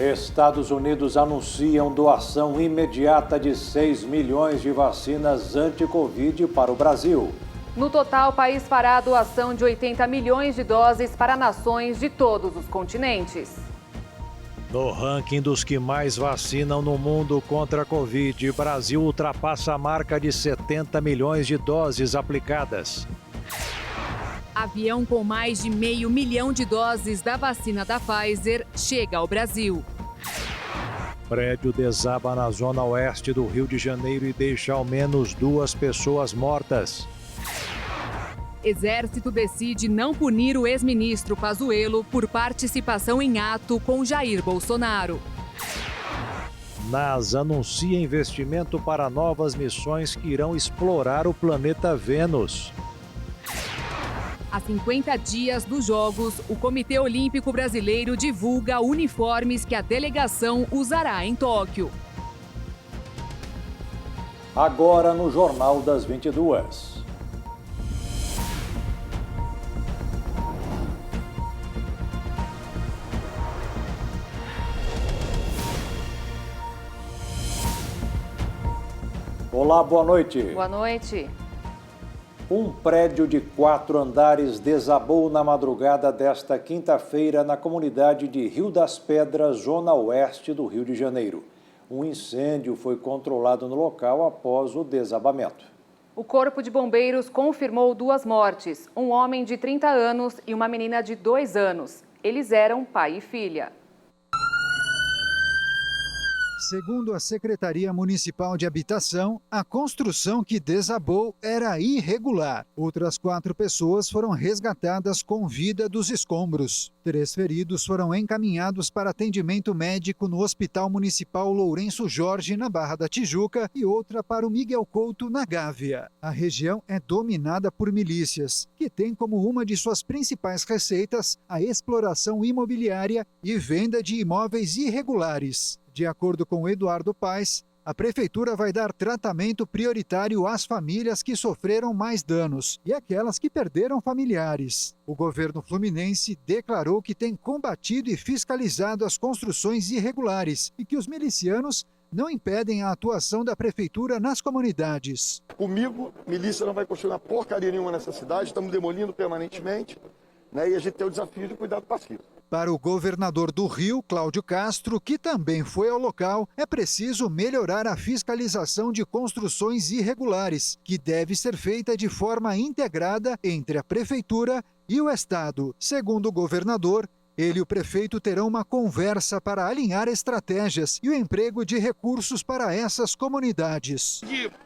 Estados Unidos anunciam doação imediata de 6 milhões de vacinas anti-Covid para o Brasil. No total, o país fará a doação de 80 milhões de doses para nações de todos os continentes. No ranking dos que mais vacinam no mundo contra a Covid, o Brasil ultrapassa a marca de 70 milhões de doses aplicadas. Avião com mais de 500 mil de doses da vacina da Pfizer chega ao Brasil. Prédio desaba na zona oeste do Rio de Janeiro e deixa ao menos 2 pessoas mortas. Exército decide não punir o ex-ministro Pazuello por participação em ato com Jair Bolsonaro. NASA anuncia investimento para novas missões que irão explorar o planeta Vênus. Há 50 dias dos Jogos, o Comitê Olímpico Brasileiro divulga uniformes que a delegação usará em Tóquio. Agora no Jornal das 22. Olá, boa noite. Boa noite. Um prédio de 4 andares desabou na madrugada desta quinta-feira na comunidade de Rio das Pedras, zona oeste do Rio de Janeiro. Um incêndio foi controlado no local após o desabamento. O Corpo de Bombeiros confirmou 2 mortes, um homem de 30 anos e uma menina de 2 anos. Eles eram pai e filha. Segundo a Secretaria Municipal de Habitação, a construção que desabou era irregular. Outras 4 pessoas foram resgatadas com vida dos escombros. 3 feridos foram encaminhados para atendimento médico no Hospital Municipal Lourenço Jorge, na Barra da Tijuca, e outra para o Miguel Couto, na Gávea. A região é dominada por milícias, que têm como uma de suas principais receitas a exploração imobiliária e venda de imóveis irregulares. De acordo com Eduardo Paes, a Prefeitura vai dar tratamento prioritário às famílias que sofreram mais danos e aquelas que perderam familiares. O governo fluminense declarou que tem combatido e fiscalizado as construções irregulares e que os milicianos não impedem a atuação da Prefeitura nas comunidades. Comigo, milícia não vai construir uma porcaria nenhuma nessa cidade, estamos demolindo permanentemente, né? E a gente tem o desafio de cuidado passivo. Para o governador do Rio, Cláudio Castro, que também foi ao local, é preciso melhorar a fiscalização de construções irregulares, que deve ser feita de forma integrada entre a Prefeitura e o Estado. Segundo o governador, ele e o prefeito terão uma conversa para alinhar estratégias e o emprego de recursos para essas comunidades.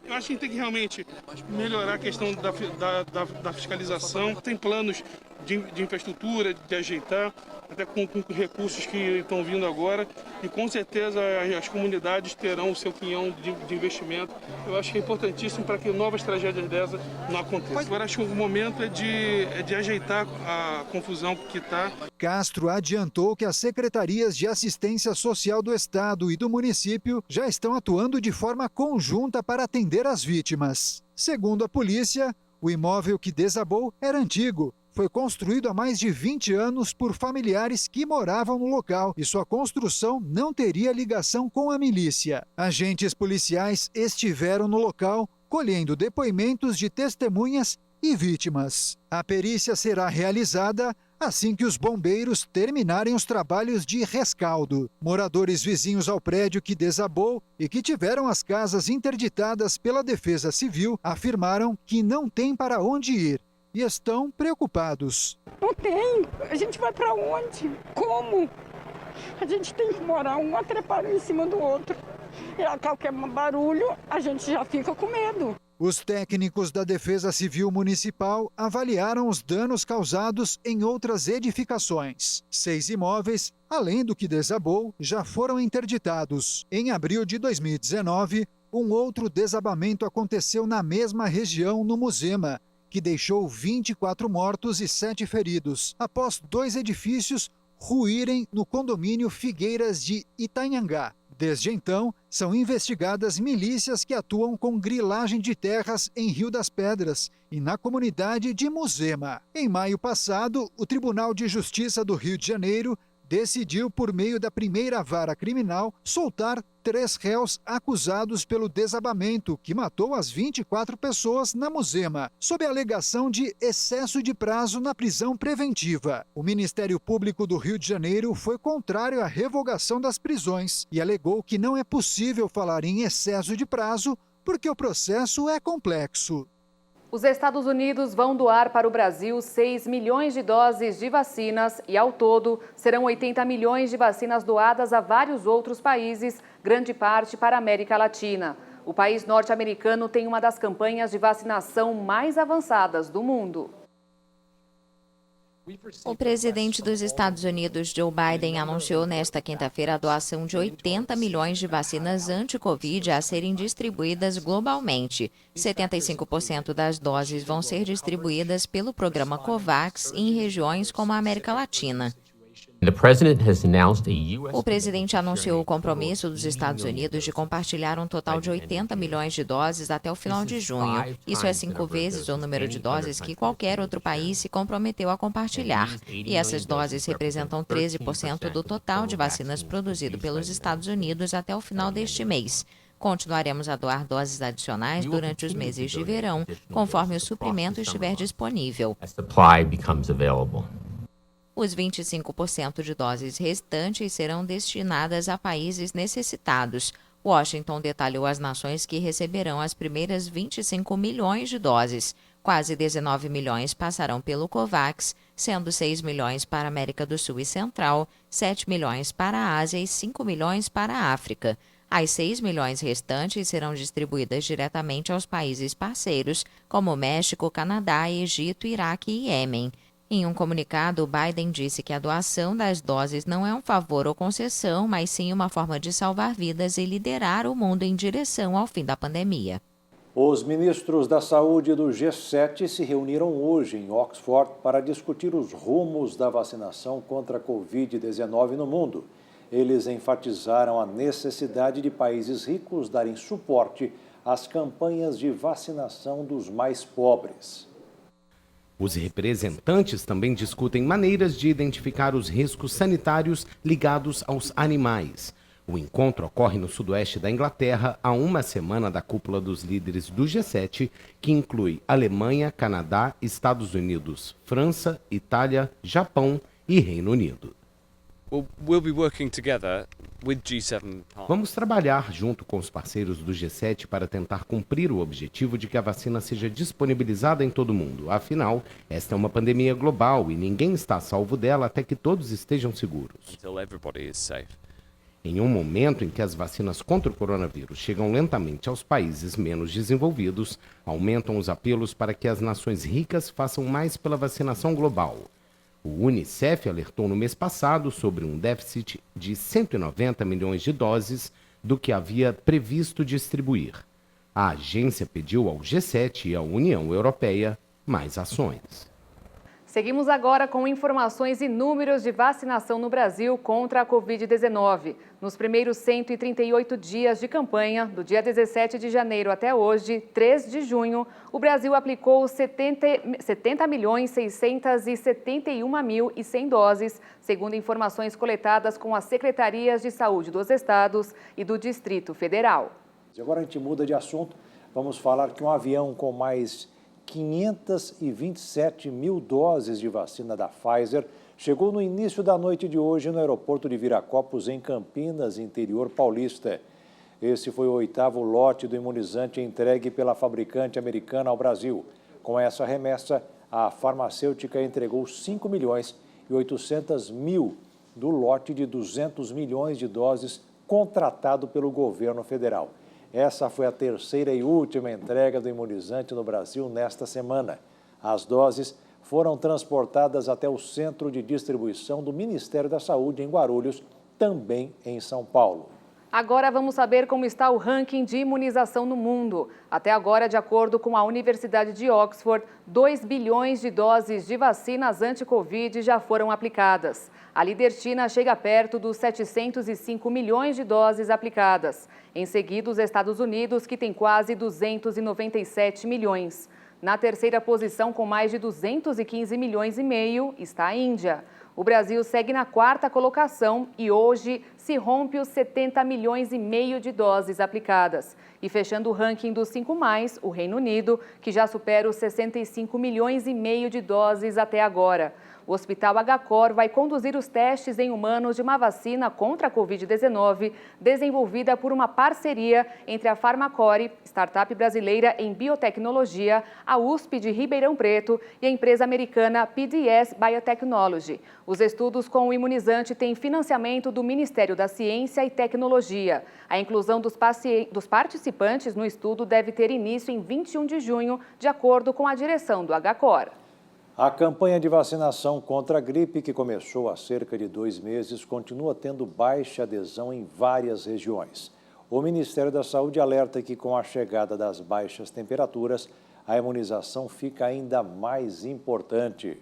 Eu acho que tem que realmente melhorar a questão da fiscalização. Tem planos de infraestrutura, de ajeitar, até com recursos que estão vindo agora. E com certeza as comunidades terão o seu quinhão de investimento. Eu acho que é importantíssimo para que novas tragédias dessas não aconteçam. Agora acho que o momento é de ajeitar a confusão que está. Castro adiantou que as secretarias de assistência social do Estado e do município já estão atuando de forma conjunta para atender as vítimas. Segundo a polícia, o imóvel que desabou era antigo. Foi construído há mais de 20 anos por familiares que moravam no local e sua construção não teria ligação com a milícia. Agentes policiais estiveram no local colhendo depoimentos de testemunhas e vítimas. A perícia será realizada assim que os bombeiros terminarem os trabalhos de rescaldo. Moradores vizinhos ao prédio que desabou e que tiveram as casas interditadas pela Defesa Civil afirmaram que não tem para onde ir e estão preocupados. Não tem. A gente vai para onde? Como? A gente tem que morar um atrepado em cima do outro. E a qualquer barulho, a gente já fica com medo. Os técnicos da Defesa Civil Municipal avaliaram os danos causados em outras edificações. 6 imóveis, além do que desabou, já foram interditados. Em abril de 2019, um outro desabamento aconteceu na mesma região, no Muzema, que deixou 24 mortos e 7 feridos, após 2 edifícios ruírem no condomínio Figueiras de Itanhangá. Desde então, são investigadas milícias que atuam com grilagem de terras em Rio das Pedras e na comunidade de Muzema. Em maio passado, o Tribunal de Justiça do Rio de Janeiro decidiu, por meio da primeira vara criminal, soltar 3 réus acusados pelo desabamento que matou as 24 pessoas na Muzema, sob a alegação de excesso de prazo na prisão preventiva. O Ministério Público do Rio de Janeiro foi contrário à revogação das prisões e alegou que não é possível falar em excesso de prazo porque o processo é complexo. Os Estados Unidos vão doar para o Brasil 6 milhões de doses de vacinas e, ao todo, serão 80 milhões de vacinas doadas a vários outros países, grande parte para a América Latina. O país norte-americano tem uma das campanhas de vacinação mais avançadas do mundo. O presidente dos Estados Unidos, Joe Biden, anunciou nesta quinta-feira a doação de 80 milhões de vacinas anti-Covid a serem distribuídas globalmente. 75% das doses vão ser distribuídas pelo programa COVAX em regiões como a América Latina. O presidente anunciou o compromisso dos Estados Unidos de compartilhar um total de 80 milhões de doses até o final de junho. Isso é 5 vezes o número de doses que qualquer outro país se comprometeu a compartilhar. E essas doses representam 13% do total de vacinas produzido pelos Estados Unidos até o final deste mês. Continuaremos a doar doses adicionais durante os meses de verão, conforme o suprimento estiver disponível. Os 25% de doses restantes serão destinadas a países necessitados. Washington detalhou as nações que receberão as primeiras 25 milhões de doses. Quase 19 milhões passarão pelo COVAX, sendo 6 milhões para a América do Sul e Central, 7 milhões para a Ásia e 5 milhões para a África. As 6 milhões restantes serão distribuídas diretamente aos países parceiros, como México, Canadá, Egito, Iraque e Iêmen. Em um comunicado, Biden disse que a doação das doses não é um favor ou concessão, mas sim uma forma de salvar vidas e liderar o mundo em direção ao fim da pandemia. Os ministros da saúde do G7 se reuniram hoje em Oxford para discutir os rumos da vacinação contra a Covid-19 no mundo. Eles enfatizaram a necessidade de países ricos darem suporte às campanhas de vacinação dos mais pobres. Os representantes também discutem maneiras de identificar os riscos sanitários ligados aos animais. O encontro ocorre no sudoeste da Inglaterra a uma semana da cúpula dos líderes do G7, que inclui Alemanha, Canadá, Estados Unidos, França, Itália, Japão e Reino Unido. Vamos trabalhar junto com os parceiros do G7 para tentar cumprir o objetivo de que a vacina seja disponibilizada em todo o mundo. Afinal, esta é uma pandemia global e ninguém está a salvo dela até que todos estejam seguros. Em um momento em que as vacinas contra o coronavírus chegam lentamente aos países menos desenvolvidos, aumentam os apelos para que as nações ricas façam mais pela vacinação global. O Unicef alertou no mês passado sobre um déficit de 190 milhões de doses do que havia previsto distribuir. A agência pediu ao G7 e à União Europeia mais ações. Seguimos agora com informações e números de vacinação no Brasil contra a Covid-19. Nos primeiros 138 dias de campanha, do dia 17 de janeiro até hoje, 3 de junho, o Brasil aplicou 70.671.100 doses, segundo informações coletadas com as secretarias de saúde dos estados e do Distrito Federal. Agora a gente muda de assunto. Vamos falar que um avião com mais 527 mil doses de vacina da Pfizer chegou no início da noite de hoje no aeroporto de Viracopos, em Campinas, interior paulista. Esse foi o 8º lote do imunizante entregue pela fabricante americana ao Brasil. Com essa remessa, a farmacêutica entregou 5 milhões e 800 mil do lote de 200 milhões de doses contratado pelo governo federal. Essa foi a terceira e última entrega do imunizante no Brasil nesta semana. As doses foram transportadas até o centro de distribuição do Ministério da Saúde em Guarulhos, também em São Paulo. Agora vamos saber como está o ranking de imunização no mundo. Até agora, de acordo com a Universidade de Oxford, 2 bilhões de doses de vacinas anti-Covid já foram aplicadas. A líder China chega perto dos 705 milhões de doses aplicadas. Em seguida, os Estados Unidos, que tem quase 297 milhões. Na terceira posição, com mais de 215 milhões e meio, está a Índia. O Brasil segue na 4ª colocação e hoje se rompe os 70 milhões e meio de doses aplicadas. E fechando o ranking dos 5+, o Reino Unido, que já supera os 65 milhões e meio de doses até agora. O Hospital HCOR vai conduzir os testes em humanos de uma vacina contra a Covid-19, desenvolvida por uma parceria entre a Farmacore, startup brasileira em biotecnologia, a USP de Ribeirão Preto e a empresa americana PDS Biotechnology. Os estudos com o imunizante têm financiamento do Ministério da Ciência e Tecnologia. A inclusão dos participantes no estudo deve ter início em 21 de junho, de acordo com a direção do HCOR. A campanha de vacinação contra a gripe, que começou há cerca de 2 meses, continua tendo baixa adesão em várias regiões. O Ministério da Saúde alerta que, com a chegada das baixas temperaturas, a imunização fica ainda mais importante.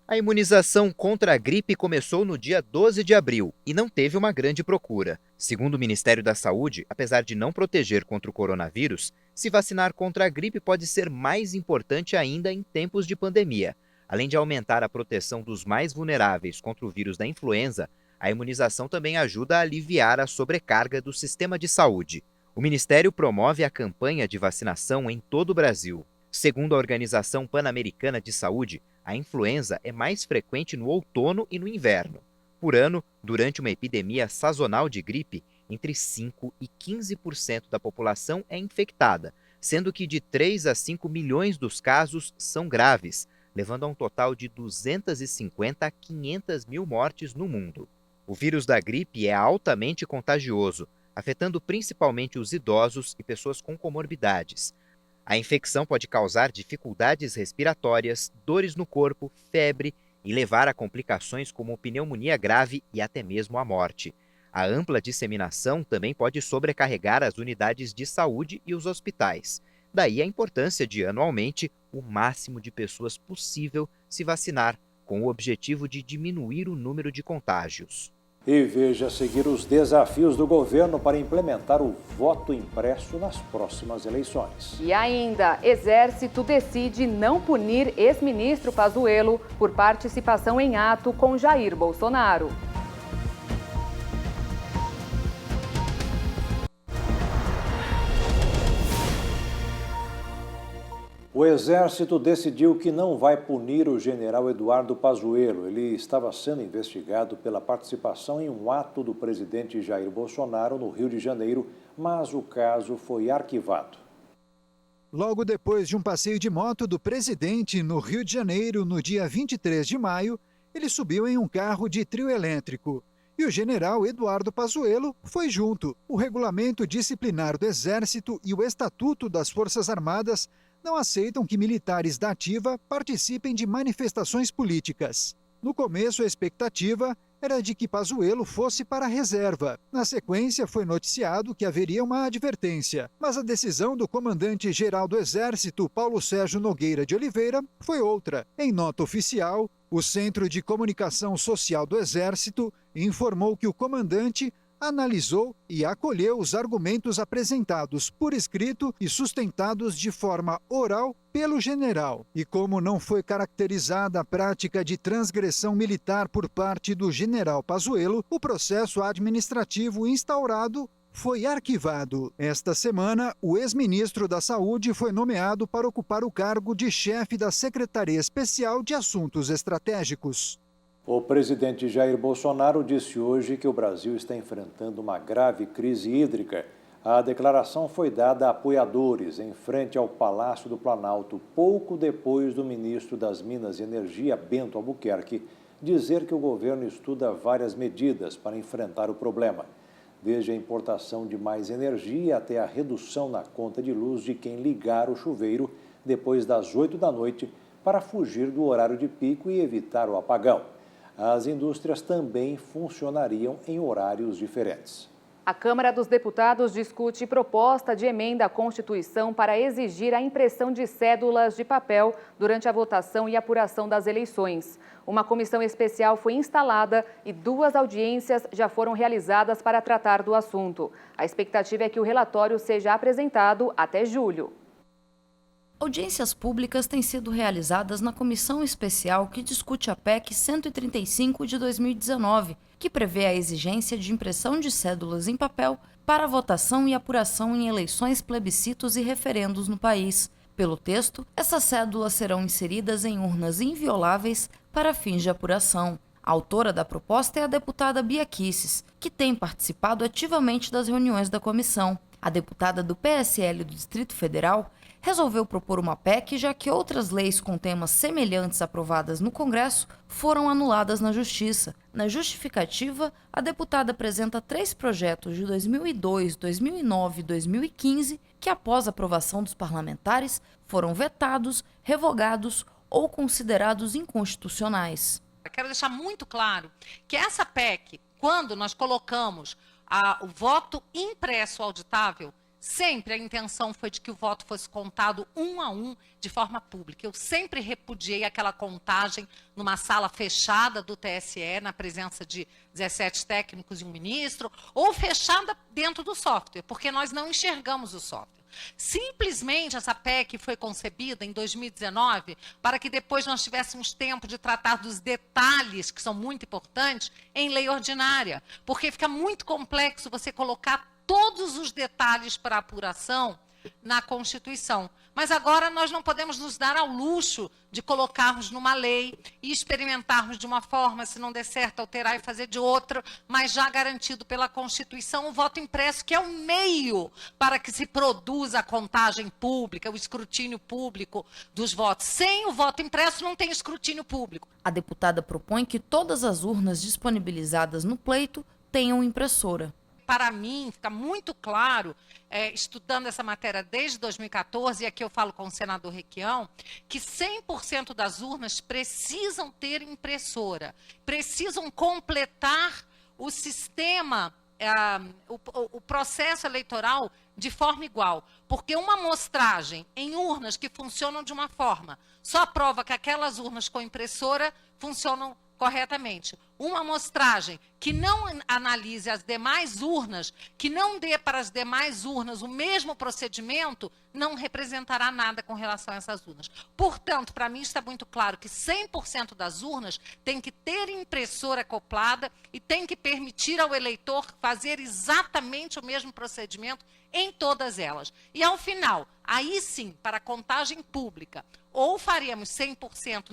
A imunização contra a gripe começou no dia 12 de abril e não teve uma grande procura. Segundo o Ministério da Saúde, apesar de não proteger contra o coronavírus, se vacinar contra a gripe pode ser mais importante ainda em tempos de pandemia. Além de aumentar a proteção dos mais vulneráveis contra o vírus da influenza, a imunização também ajuda a aliviar a sobrecarga do sistema de saúde. O Ministério promove a campanha de vacinação em todo o Brasil. Segundo a Organização Pan-Americana de Saúde, a influenza é mais frequente no outono e no inverno. Por ano, durante uma epidemia sazonal de gripe, entre 5% e 15% da população é infectada, sendo que de 3 a 5 milhões dos casos são graves, levando a um total de 250 a 500 mil mortes no mundo. O vírus da gripe é altamente contagioso, afetando principalmente os idosos e pessoas com comorbidades. A infecção pode causar dificuldades respiratórias, dores no corpo, febre e levar a complicações como pneumonia grave e até mesmo a morte. A ampla disseminação também pode sobrecarregar as unidades de saúde e os hospitais. Daí a importância de, anualmente, o máximo de pessoas possível se vacinar, com o objetivo de diminuir o número de contágios. E veja a seguir os desafios do governo para implementar o voto impresso nas próximas eleições. E ainda, Exército decide não punir ex-ministro Pazuello por participação em ato com Jair Bolsonaro. O Exército decidiu que não vai punir o general Eduardo Pazuello. Ele estava sendo investigado pela participação em um ato do presidente Jair Bolsonaro no Rio de Janeiro, mas o caso foi arquivado. Logo depois de um passeio de moto do presidente no Rio de Janeiro, no dia 23 de maio, ele subiu em um carro de trio elétrico. E o general Eduardo Pazuello foi junto. O regulamento disciplinar do Exército e o Estatuto das Forças Armadas não aceitam que militares da ativa participem de manifestações políticas. No começo, a expectativa era de que Pazuello fosse para a reserva. Na sequência, foi noticiado que haveria uma advertência, mas a decisão do comandante-geral do Exército, Paulo Sérgio Nogueira de Oliveira, foi outra. Em nota oficial, o Centro de Comunicação Social do Exército informou que o comandante analisou e acolheu os argumentos apresentados por escrito e sustentados de forma oral pelo general. E como não foi caracterizada a prática de transgressão militar por parte do general Pazuello, o processo administrativo instaurado foi arquivado. Esta semana, o ex-ministro da Saúde foi nomeado para ocupar o cargo de chefe da Secretaria Especial de Assuntos Estratégicos. O presidente Jair Bolsonaro disse hoje que o Brasil está enfrentando uma grave crise hídrica. A declaração foi dada a apoiadores em frente ao Palácio do Planalto, pouco depois do ministro das Minas e Energia, Bento Albuquerque, dizer que o governo estuda várias medidas para enfrentar o problema, desde a importação de mais energia até a redução na conta de luz de quem ligar o chuveiro depois das 8 da noite para fugir do horário de pico e evitar o apagão. As indústrias também funcionariam em horários diferentes. A Câmara dos Deputados discute proposta de emenda à Constituição para exigir a impressão de cédulas de papel durante a votação e apuração das eleições. Uma comissão especial foi instalada e 2 audiências já foram realizadas para tratar do assunto. A expectativa é que o relatório seja apresentado até julho. Audiências públicas têm sido realizadas na comissão especial que discute a PEC 135 de 2019, que prevê a exigência de impressão de cédulas em papel para votação e apuração em eleições, plebiscitos e referendos no país. Pelo texto, essas cédulas serão inseridas em urnas invioláveis para fins de apuração. A autora da proposta é a deputada Bia Kicis, que tem participado ativamente das reuniões da comissão. A deputada do PSL do Distrito Federal resolveu propor uma PEC, já que outras leis com temas semelhantes aprovadas no Congresso foram anuladas na Justiça. Na justificativa, a deputada apresenta 3 projetos de 2002, 2009 e 2015 que, após aprovação dos parlamentares, foram vetados, revogados ou considerados inconstitucionais. Eu quero deixar muito claro que essa PEC, quando nós colocamos o voto impresso auditável, sempre a intenção foi de que o voto fosse contado 1 a 1 de forma pública. Eu sempre repudiei aquela contagem numa sala fechada do TSE, na presença de 17 técnicos e um ministro, ou fechada dentro do software, porque nós não enxergamos o software. Simplesmente essa PEC foi concebida em 2019 para que depois nós tivéssemos tempo de tratar dos detalhes, que são muito importantes, em lei ordinária, porque fica muito complexo você colocar todos os detalhes para apuração na Constituição. Mas agora nós não podemos nos dar ao luxo de colocarmos numa lei e experimentarmos de uma forma, se não der certo, alterar e fazer de outra, mas já garantido pela Constituição o voto impresso, que é o meio para que se produza a contagem pública, o escrutínio público dos votos. Sem o voto impresso não tem escrutínio público. A deputada propõe que todas as urnas disponibilizadas no pleito tenham impressora. Para mim, fica muito claro, estudando essa matéria desde 2014, e aqui eu falo com o senador Requião, que 100% das urnas precisam ter impressora, precisam completar o sistema, o processo eleitoral de forma igual. Porque uma amostragem em urnas que funcionam de uma forma só prova que aquelas urnas com impressora funcionam corretamente. Uma amostragem que não analise as demais urnas, que não dê para as demais urnas o mesmo procedimento, não representará nada com relação a essas urnas. Portanto, para mim está muito claro que 100% das urnas tem que ter impressora acoplada e tem que permitir ao eleitor fazer exatamente o mesmo procedimento em todas elas. E ao final, aí sim, para a contagem pública, ou faremos 100%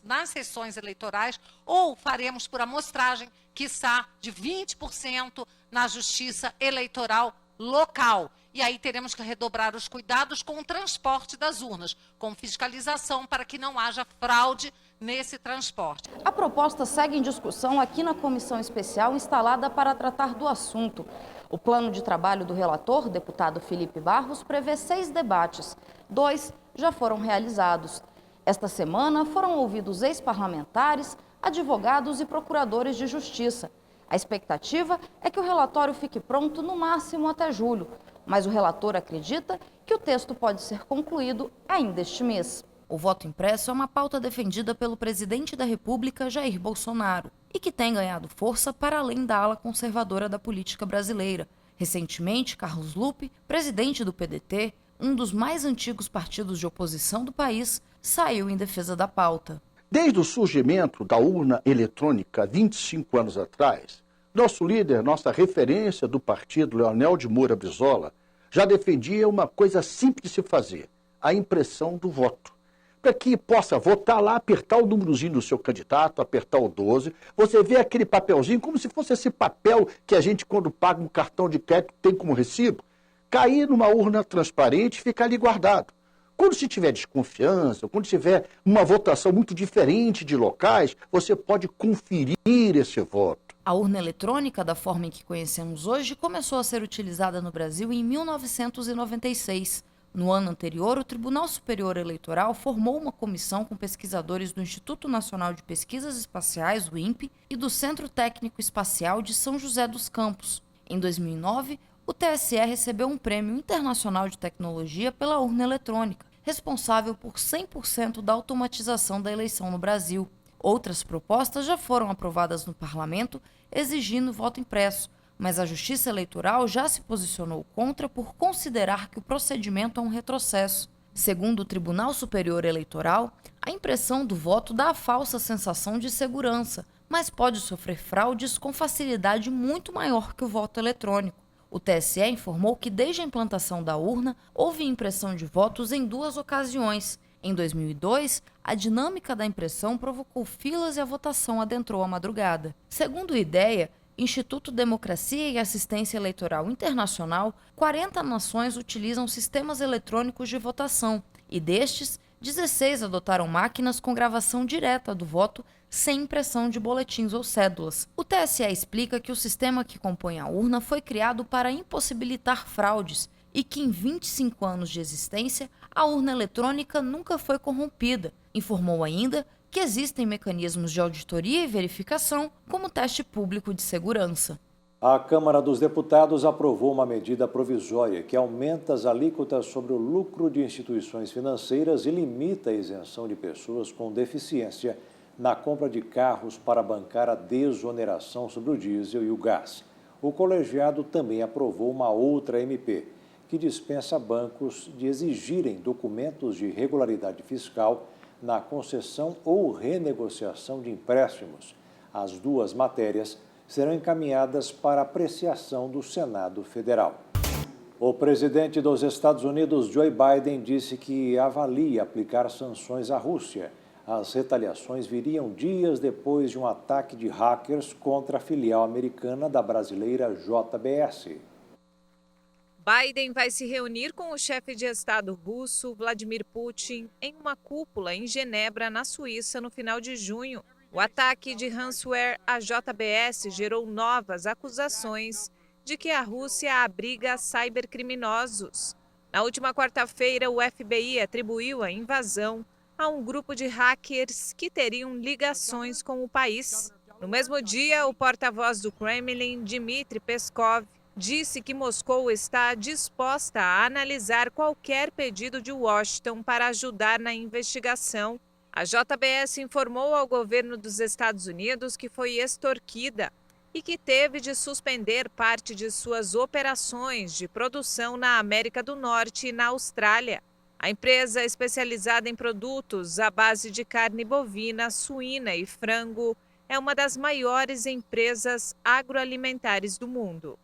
nas sessões eleitorais, ou faremos por amostragem, quiçá de 20% na justiça eleitoral local. E aí teremos que redobrar os cuidados com o transporte das urnas, com fiscalização para que não haja fraude nesse transporte. A proposta segue em discussão aqui na comissão especial instalada para tratar do assunto. O plano de trabalho do relator, deputado Felipe Barros, prevê 6 debates. 2 já foram realizados. Esta semana foram ouvidos ex-parlamentares, advogados e procuradores de justiça. A expectativa é que o relatório fique pronto no máximo até julho, mas o relator acredita que o texto pode ser concluído ainda este mês. O voto impresso é uma pauta defendida pelo presidente da República, Jair Bolsonaro, e que tem ganhado força para além da ala conservadora da política brasileira. Recentemente, Carlos Lupe, presidente do PDT, um dos mais antigos partidos de oposição do país, saiu em defesa da pauta. Desde o surgimento da urna eletrônica 25 anos atrás, nosso líder, nossa referência do partido, Leonel de Moura Brizola, já defendia uma coisa simples de se fazer, a impressão do voto. Para que possa votar lá, apertar o númerozinho do seu candidato, apertar o 12, você vê aquele papelzinho como se fosse esse papel que a gente, quando paga um cartão de crédito, tem como recibo, cair numa urna transparente e ficar ali guardado. Quando se tiver desconfiança, quando tiver uma votação muito diferente de locais, você pode conferir esse voto. A urna eletrônica, da forma em que conhecemos hoje, começou a ser utilizada no Brasil em 1996. No ano anterior, o Tribunal Superior Eleitoral formou uma comissão com pesquisadores do Instituto Nacional de Pesquisas Espaciais, o INPE, e do Centro Técnico Espacial de São José dos Campos. Em 2009, o TSE recebeu um prêmio internacional de tecnologia pela urna eletrônica, responsável por 100% da automatização da eleição no Brasil. Outras propostas já foram aprovadas no parlamento, exigindo voto impresso, mas a Justiça Eleitoral já se posicionou contra por considerar que o procedimento é um retrocesso. Segundo o Tribunal Superior Eleitoral, a impressão do voto dá a falsa sensação de segurança, mas pode sofrer fraudes com facilidade muito maior que o voto eletrônico. O TSE informou que desde a implantação da urna, houve impressão de votos em 2 ocasiões. Em 2002, a dinâmica da impressão provocou filas e a votação adentrou a madrugada. Segundo o IDEA, Instituto Democracia e Assistência Eleitoral Internacional, 40 nações utilizam sistemas eletrônicos de votação e destes, 16 adotaram máquinas com gravação direta do voto sem impressão de boletins ou cédulas. O TSE explica que o sistema que compõe a urna foi criado para impossibilitar fraudes e que em 25 anos de existência, a urna eletrônica nunca foi corrompida. Informou ainda que existem mecanismos de auditoria e verificação, como teste público de segurança. A Câmara dos Deputados aprovou uma medida provisória que aumenta as alíquotas sobre o lucro de instituições financeiras e limita a isenção de pessoas com deficiência na compra de carros para bancar a desoneração sobre o diesel e o gás. O colegiado também aprovou uma outra MP, que dispensa bancos de exigirem documentos de regularidade fiscal na concessão ou renegociação de empréstimos. As 2 matérias serão encaminhadas para apreciação do Senado Federal. O presidente dos Estados Unidos, Joe Biden, disse que avalia aplicar sanções à Rússia. As retaliações viriam dias depois de um ataque de hackers contra a filial americana da brasileira JBS. Biden vai se reunir com o chefe de Estado russo, Vladimir Putin, em uma cúpula em Genebra, na Suíça, no final de junho. O ataque de ransomware à JBS gerou novas acusações de que a Rússia abriga cybercriminosos. Na última quarta-feira, o FBI atribuiu a invasão a um grupo de hackers que teriam ligações com o país. No mesmo dia, o porta-voz do Kremlin, Dmitry Peskov, disse que Moscou está disposta a analisar qualquer pedido de Washington para ajudar na investigação. A JBS informou ao governo dos Estados Unidos que foi extorquida e que teve de suspender parte de suas operações de produção na América do Norte e na Austrália. A empresa especializada em produtos à base de carne bovina, suína e frango é uma das maiores empresas agroalimentares do mundo.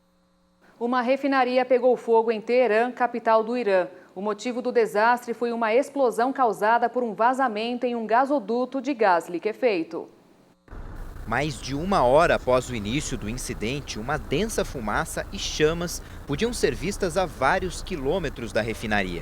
Uma refinaria pegou fogo em Teherã, capital do Irã. O motivo do desastre foi uma explosão causada por um vazamento em um gasoduto de gás liquefeito. Mais de 1 hora após o início do incidente, uma densa fumaça e chamas podiam ser vistas a vários quilômetros da refinaria.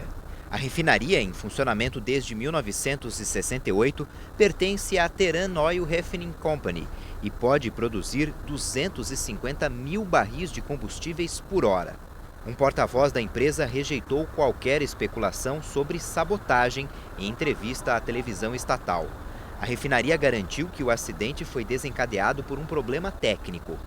A refinaria, em funcionamento desde 1968, pertence à Tehran Oil Refining Company e pode produzir 250 mil barris de combustíveis por hora. Um porta-voz da empresa rejeitou qualquer especulação sobre sabotagem em entrevista à televisão estatal. A refinaria garantiu que o acidente foi desencadeado por um problema técnico.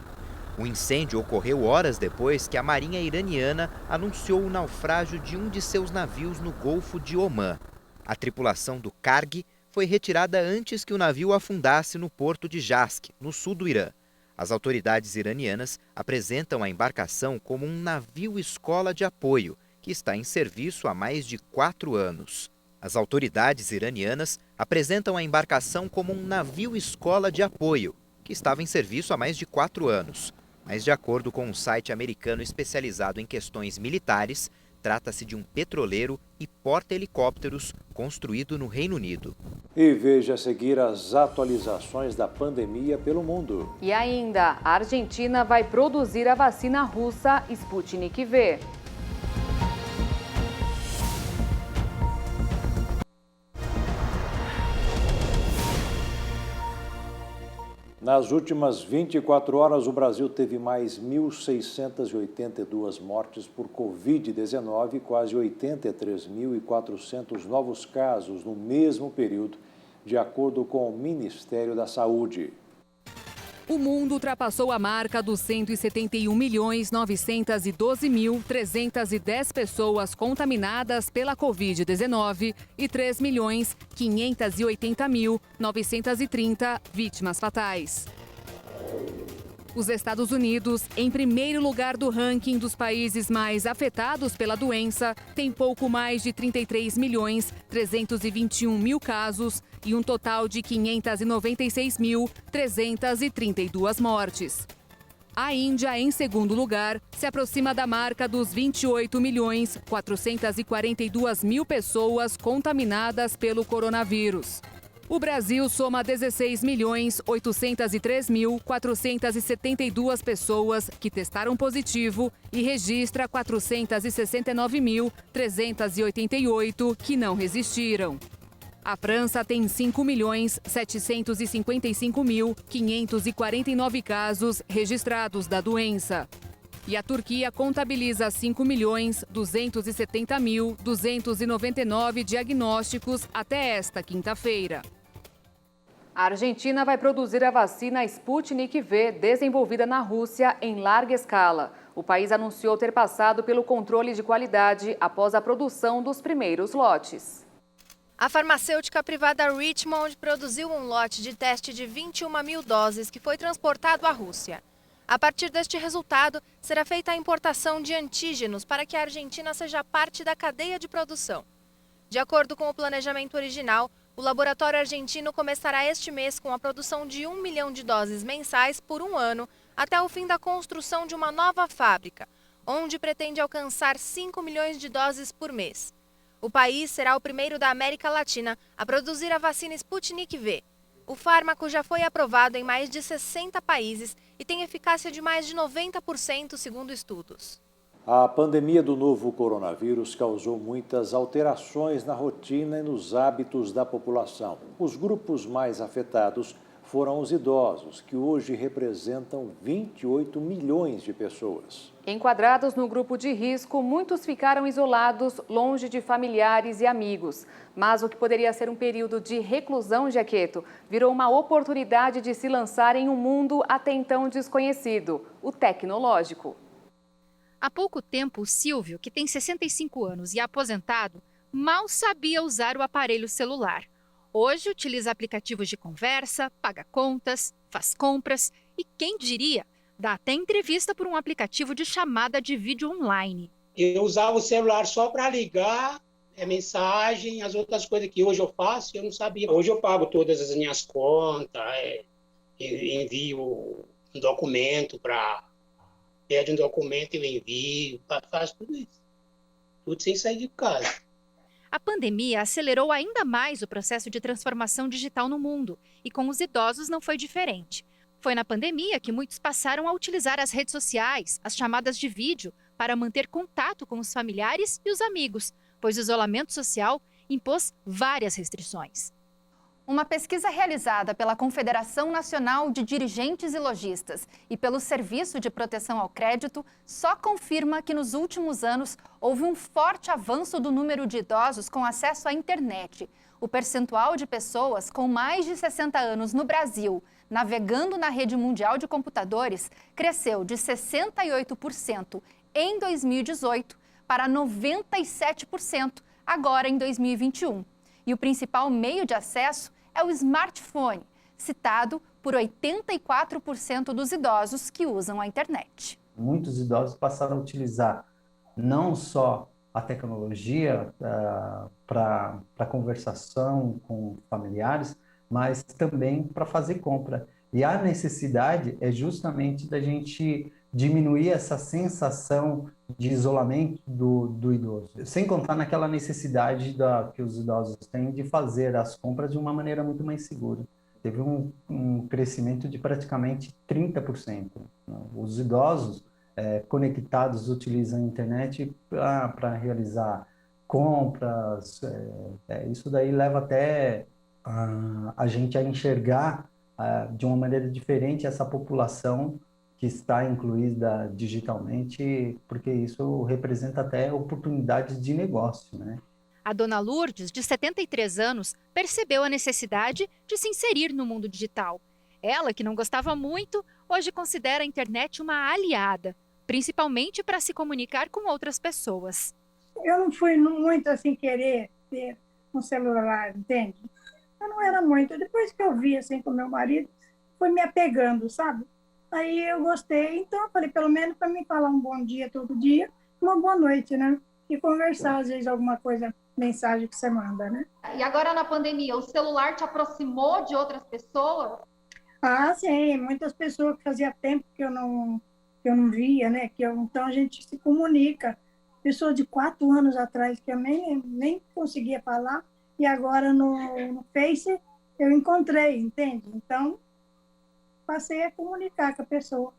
O incêndio ocorreu horas depois que a Marinha iraniana anunciou o naufrágio de um de seus navios no Golfo de Omã. A tripulação do Karg foi retirada antes que o navio afundasse no porto de Jask, no sul do Irã. As autoridades iranianas apresentam a embarcação como um navio-escola de apoio, que está em serviço há mais de 4 anos. As autoridades iranianas apresentam a embarcação como um navio-escola de apoio, que estava em serviço há mais de 4 anos. Mas, de acordo com um site americano especializado em questões militares, trata-se de um petroleiro e porta-helicópteros construído no Reino Unido. E veja a seguir as atualizações da pandemia pelo mundo. E ainda, a Argentina vai produzir a vacina russa Sputnik V. Nas últimas 24 horas, o Brasil teve mais 1.682 mortes por Covid-19 e quase 83.400 novos casos no mesmo período, de acordo com o Ministério da Saúde. O mundo ultrapassou a marca dos 171.912.310 pessoas contaminadas pela Covid-19 e 3.580.930 vítimas fatais. Os Estados Unidos, em primeiro lugar do ranking dos países mais afetados pela doença, tem pouco mais de 33.321.000 casos e um total de 596.332 mortes. A Índia, em segundo lugar, se aproxima da marca dos 28.442.000 pessoas contaminadas pelo coronavírus. O Brasil soma 16.803.472 pessoas que testaram positivo e registra 469.388 que não resistiram. A França tem 5.755.549 casos registrados da doença. E a Turquia contabiliza 5.270.299 diagnósticos até esta quinta-feira. A Argentina vai produzir a vacina Sputnik V, desenvolvida na Rússia em larga escala. O país anunciou ter passado pelo controle de qualidade após a produção dos primeiros lotes. A farmacêutica privada Richmond produziu um lote de teste de 21.000 doses que foi transportado à Rússia. A partir deste resultado, será feita a importação de antígenos para que a Argentina seja parte da cadeia de produção. De acordo com o planejamento original, o laboratório argentino começará este mês com a produção de 1 milhão de doses mensais por um ano, até o fim da construção de uma nova fábrica, onde pretende alcançar 5 milhões de doses por mês. O país será o primeiro da América Latina a produzir a vacina Sputnik V. O fármaco já foi aprovado em mais de 60 países e tem eficácia de mais de 90%, segundo estudos. A pandemia do novo coronavírus causou muitas alterações na rotina e nos hábitos da população. Os grupos mais afetados foram os idosos, que hoje representam 28 milhões de pessoas. Enquadrados no grupo de risco, muitos ficaram isolados, longe de familiares e amigos. Mas o que poderia ser um período de reclusão, Jaqueto, virou uma oportunidade de se lançar em um mundo até então desconhecido, o tecnológico. Há pouco tempo, o Silvio, que tem 65 anos e é aposentado, mal sabia usar o aparelho celular. Hoje utiliza aplicativos de conversa, paga contas, faz compras e, quem diria, dá até entrevista por um aplicativo de chamada de vídeo online. Eu usava o celular só para ligar, mensagem, as outras coisas que hoje eu faço, eu não sabia. Hoje eu pago todas as minhas contas, envio um documento para... Pede um documento, eu envio, faço tudo isso. Tudo sem sair de casa. A pandemia acelerou ainda mais o processo de transformação digital no mundo, e com os idosos não foi diferente. Foi na pandemia que muitos passaram a utilizar as redes sociais, as chamadas de vídeo, para manter contato com os familiares e os amigos, pois o isolamento social impôs várias restrições. Uma pesquisa realizada pela Confederação Nacional de Dirigentes e Lojistas e pelo Serviço de Proteção ao Crédito só confirma que nos últimos anos houve um forte avanço do número de idosos com acesso à internet. O percentual de pessoas com mais de 60 anos no Brasil navegando na rede mundial de computadores cresceu de 68% em 2018 para 97% agora em 2021. E o principal meio de acesso é o smartphone, citado por 84% dos idosos que usam a internet. Muitos idosos passaram a utilizar não só a tecnologia para conversação com familiares, mas também para fazer compra. E a necessidade é justamente da gente diminuir essa sensação de isolamento do idoso. Sem contar naquela necessidade que os idosos têm de fazer as compras de uma maneira muito mais segura. Teve um crescimento de praticamente 30%. Os idosos conectados utilizam a internet para realizar compras. Isso daí leva até a gente a enxergar de uma maneira diferente essa população que está incluída digitalmente, porque isso representa até oportunidades de negócio, né? A dona Lourdes, de 73 anos, percebeu a necessidade de se inserir no mundo digital. Ela, que não gostava muito, hoje considera a internet uma aliada, principalmente para se comunicar com outras pessoas. Eu não fui muito assim querer ter um celular, entende? Eu não era muito. Depois que eu vi assim com meu marido, foi me apegando, sabe? Aí eu gostei, então eu falei, pelo menos para mim falar um bom dia todo dia, uma boa noite, né? E conversar, às vezes, alguma coisa, mensagem que você manda, né? E agora na pandemia, o celular te aproximou de outras pessoas? Ah, sim, muitas pessoas que fazia tempo que eu não via, né? Então a gente se comunica. Pessoas de 4 anos atrás que eu nem conseguia falar, e agora no Face eu encontrei, entende? Então, passei a comunicar com a pessoa.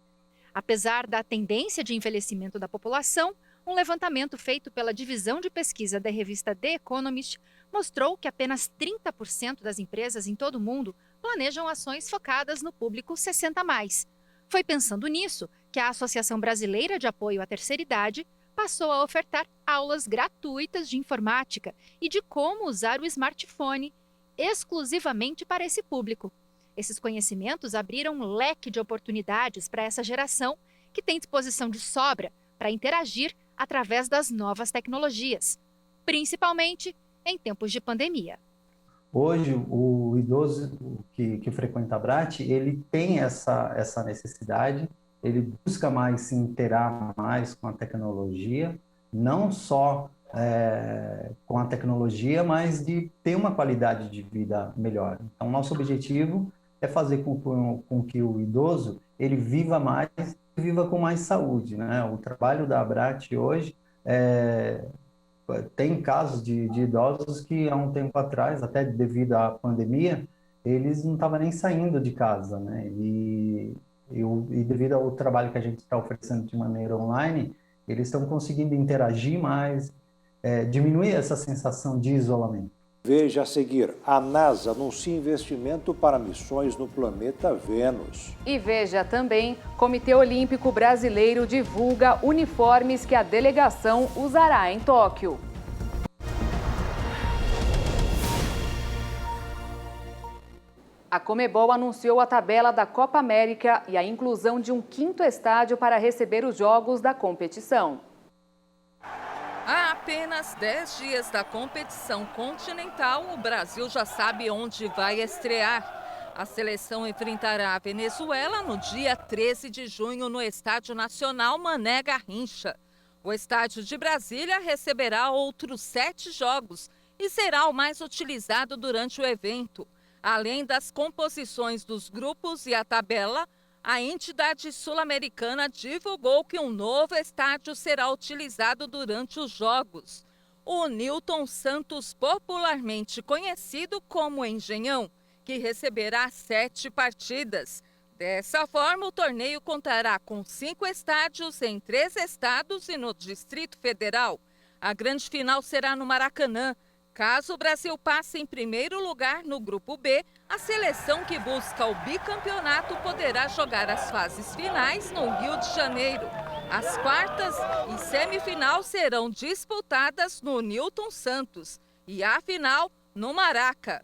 Apesar da tendência de envelhecimento da população, um levantamento feito pela divisão de pesquisa da revista The Economist mostrou que apenas 30% das empresas em todo o mundo planejam ações focadas no público 60+. Foi pensando nisso que a Associação Brasileira de Apoio à Terceira Idade passou a ofertar aulas gratuitas de informática e de como usar o smartphone exclusivamente para esse público. Esses conhecimentos abriram um leque de oportunidades para essa geração que tem disposição de sobra para interagir através das novas tecnologias, principalmente em tempos de pandemia. Hoje, o idoso que frequenta a BRAT, ele tem essa necessidade, ele busca mais se interar mais com a tecnologia, não só com a tecnologia, mas de ter uma qualidade de vida melhor. Então, nosso objetivo é fazer com que o idoso ele viva mais e viva com mais saúde, né? O trabalho da BRAT hoje tem casos de idosos que há um tempo atrás, até devido à pandemia, eles não estavam nem saindo de casa, né? E devido ao trabalho que a gente está oferecendo de maneira online, eles estão conseguindo interagir mais, diminuir essa sensação de isolamento. Veja a seguir, a NASA anuncia investimento para missões no planeta Vênus. E veja também, Comitê Olímpico Brasileiro divulga uniformes que a delegação usará em Tóquio. A Conmebol anunciou a tabela da Copa América e a inclusão de um 5º estádio para receber os jogos da competição. Há apenas 10 dias da competição continental, o Brasil já sabe onde vai estrear. A seleção enfrentará a Venezuela no dia 13 de junho no Estádio Nacional Mané Garrincha. O estádio de Brasília receberá outros 7 jogos e será o mais utilizado durante o evento. Além das composições dos grupos e a tabela, a entidade sul-americana divulgou que um novo estádio será utilizado durante os jogos. O Newton Santos, popularmente conhecido como Engenhão, que receberá 7 partidas. Dessa forma, o torneio contará com 5 estádios em 3 estados e no Distrito Federal. A grande final será no Maracanã. Caso o Brasil passe em primeiro lugar no Grupo B, a seleção que busca o bicampeonato poderá jogar as fases finais no Rio de Janeiro. As quartas e semifinal serão disputadas no Newton Santos e a final no Maraca.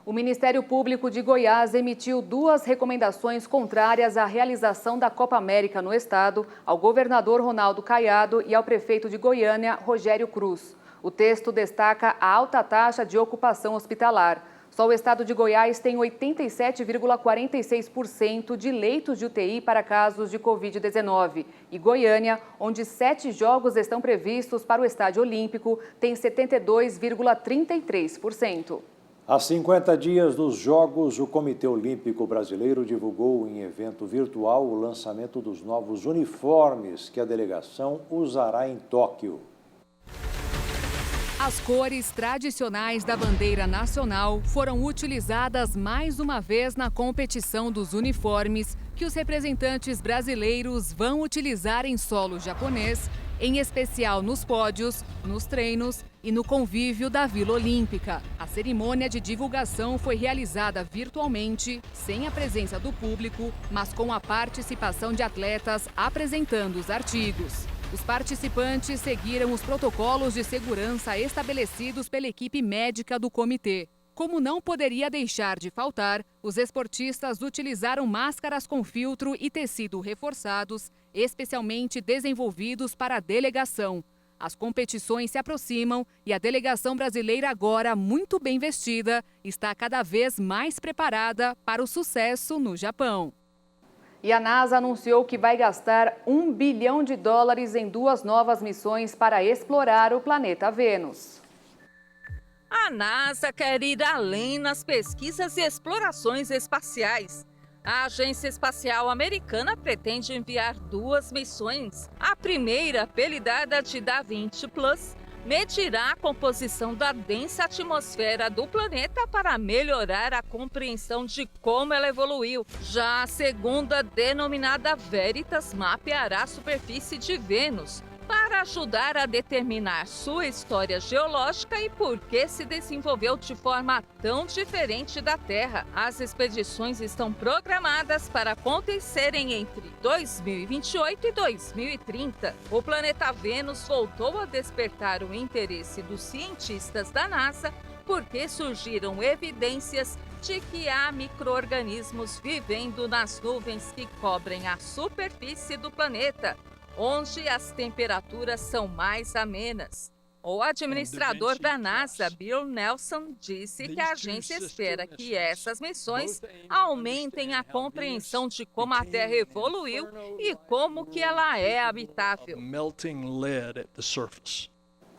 O Ministério Público de Goiás emitiu 2 recomendações contrárias à realização da Copa América no estado, ao governador Ronaldo Caiado e ao prefeito de Goiânia, Rogério Cruz. O texto destaca a alta taxa de ocupação hospitalar. Só o estado de Goiás tem 87,46% de leitos de UTI para casos de Covid-19. E Goiânia, onde 7 jogos estão previstos para o Estádio Olímpico, tem 72,33%. Há 50 dias dos Jogos, o Comitê Olímpico Brasileiro divulgou em evento virtual o lançamento dos novos uniformes que a delegação usará em Tóquio. As cores tradicionais da bandeira nacional foram utilizadas mais uma vez na competição dos uniformes que os representantes brasileiros vão utilizar em solo japonês, em especial nos pódios, nos treinos e no convívio da Vila Olímpica. A cerimônia de divulgação foi realizada virtualmente, sem a presença do público, mas com a participação de atletas apresentando os artigos. Os participantes seguiram os protocolos de segurança estabelecidos pela equipe médica do comitê. Como não poderia deixar de faltar, os esportistas utilizaram máscaras com filtro e tecido reforçados, especialmente desenvolvidos para a delegação. As competições se aproximam e a delegação brasileira, agora muito bem vestida, está cada vez mais preparada para o sucesso no Japão. E a NASA anunciou que vai gastar US$1 bilhão em 2 novas missões para explorar o planeta Vênus. A NASA quer ir além nas pesquisas e explorações espaciais. A Agência Espacial Americana pretende enviar 2 missões. A primeira, apelidada de Da Vinci Plus, medirá a composição da densa atmosfera do planeta para melhorar a compreensão de como ela evoluiu. Já a segunda, denominada Veritas, mapeará a superfície de Vênus para ajudar a determinar sua história geológica e por que se desenvolveu de forma tão diferente da Terra. As expedições estão programadas para acontecerem entre 2028 e 2030. O planeta Vênus voltou a despertar o interesse dos cientistas da NASA porque surgiram evidências de que há micro-organismos vivendo nas nuvens que cobrem a superfície do planeta, onde as temperaturas são mais amenas. O administrador da NASA, Bill Nelson, disse que a agência espera que essas missões aumentem a compreensão de como a Terra evoluiu e como que ela é habitável.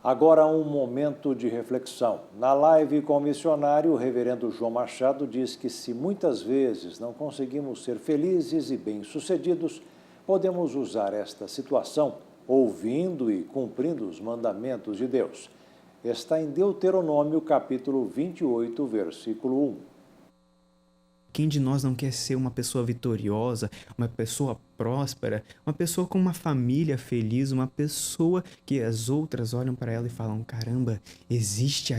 Agora um momento de reflexão. Na live com o missionário, o reverendo João Machado diz que se muitas vezes não conseguimos ser felizes e bem-sucedidos, podemos usar esta situação ouvindo e cumprindo os mandamentos de Deus. Está em Deuteronômio, capítulo 28, versículo 1. Quem de nós não quer ser uma pessoa vitoriosa, uma pessoa próspera, uma pessoa com uma família feliz, uma pessoa que as outras olham para ela e falam, caramba, existe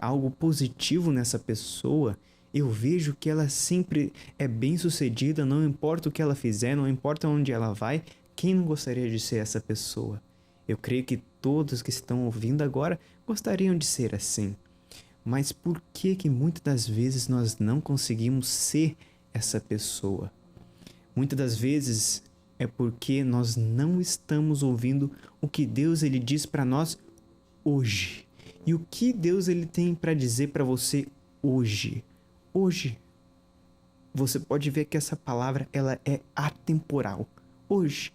algo positivo nessa pessoa? Eu vejo que ela sempre é bem-sucedida, não importa o que ela fizer, não importa onde ela vai. Quem não gostaria de ser essa pessoa? Eu creio que todos que estão ouvindo agora gostariam de ser assim. Mas por que muitas das vezes nós não conseguimos ser essa pessoa? Muitas das vezes é porque nós não estamos ouvindo o que Deus ele diz para nós hoje. E o que Deus ele tem para dizer para você hoje? Hoje, você pode ver que essa palavra ela é atemporal. Hoje,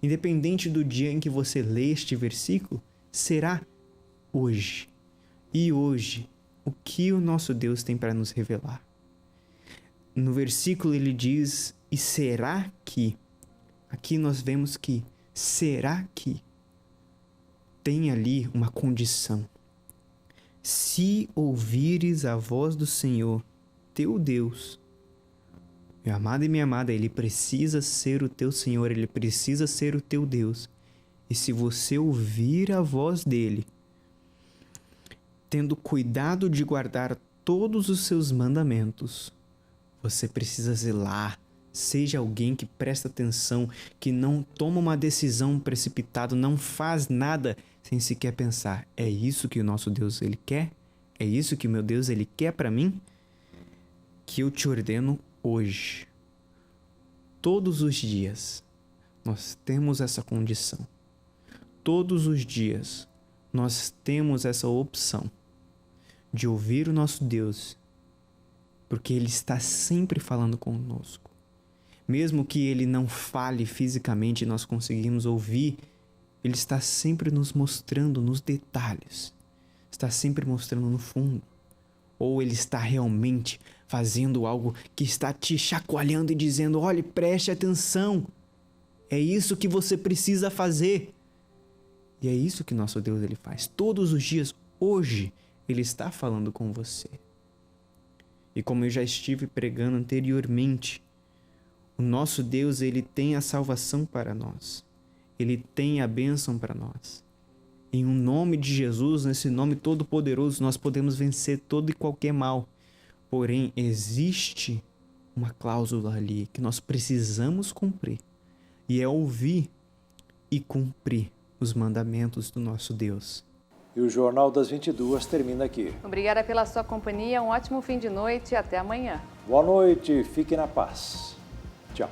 independente do dia em que você lê este versículo, será hoje. E hoje, o que o nosso Deus tem para nos revelar? No versículo ele diz, e será que? Aqui nós vemos que será que tem ali uma condição. Se ouvires a voz do Senhor, teu Deus, meu amado e minha amada, ele precisa ser o teu Senhor, ele precisa ser o teu Deus. E se você ouvir a voz dele, tendo cuidado de guardar todos os seus mandamentos, você precisa zelar. Seja alguém que presta atenção, que não toma uma decisão precipitada, não faz nada sem sequer pensar, é isso que o nosso Deus ele quer? É isso que o meu Deus ele quer para mim? Que eu te ordeno hoje. Todos os dias nós temos essa condição. Todos os dias nós temos essa opção de ouvir o nosso Deus, porque ele está sempre falando conosco. Mesmo que ele não fale fisicamente, nós conseguimos ouvir. Ele está sempre nos mostrando nos detalhes, está sempre mostrando no fundo. Ou ele está realmente fazendo algo que está te chacoalhando e dizendo, olhe, preste atenção, é isso que você precisa fazer. E é isso que nosso Deus ele faz. Todos os dias, hoje, ele está falando com você. E como eu já estive pregando anteriormente, o nosso Deus ele tem a salvação para nós. Ele tem a bênção para nós. Em um nome de Jesus, nesse nome todo-poderoso, nós podemos vencer todo e qualquer mal. Porém, existe uma cláusula ali que nós precisamos cumprir. E é ouvir e cumprir os mandamentos do nosso Deus. E o Jornal das 22 termina aqui. Obrigada pela sua companhia, um ótimo fim de noite e até amanhã. Boa noite, fique na paz. Tchau.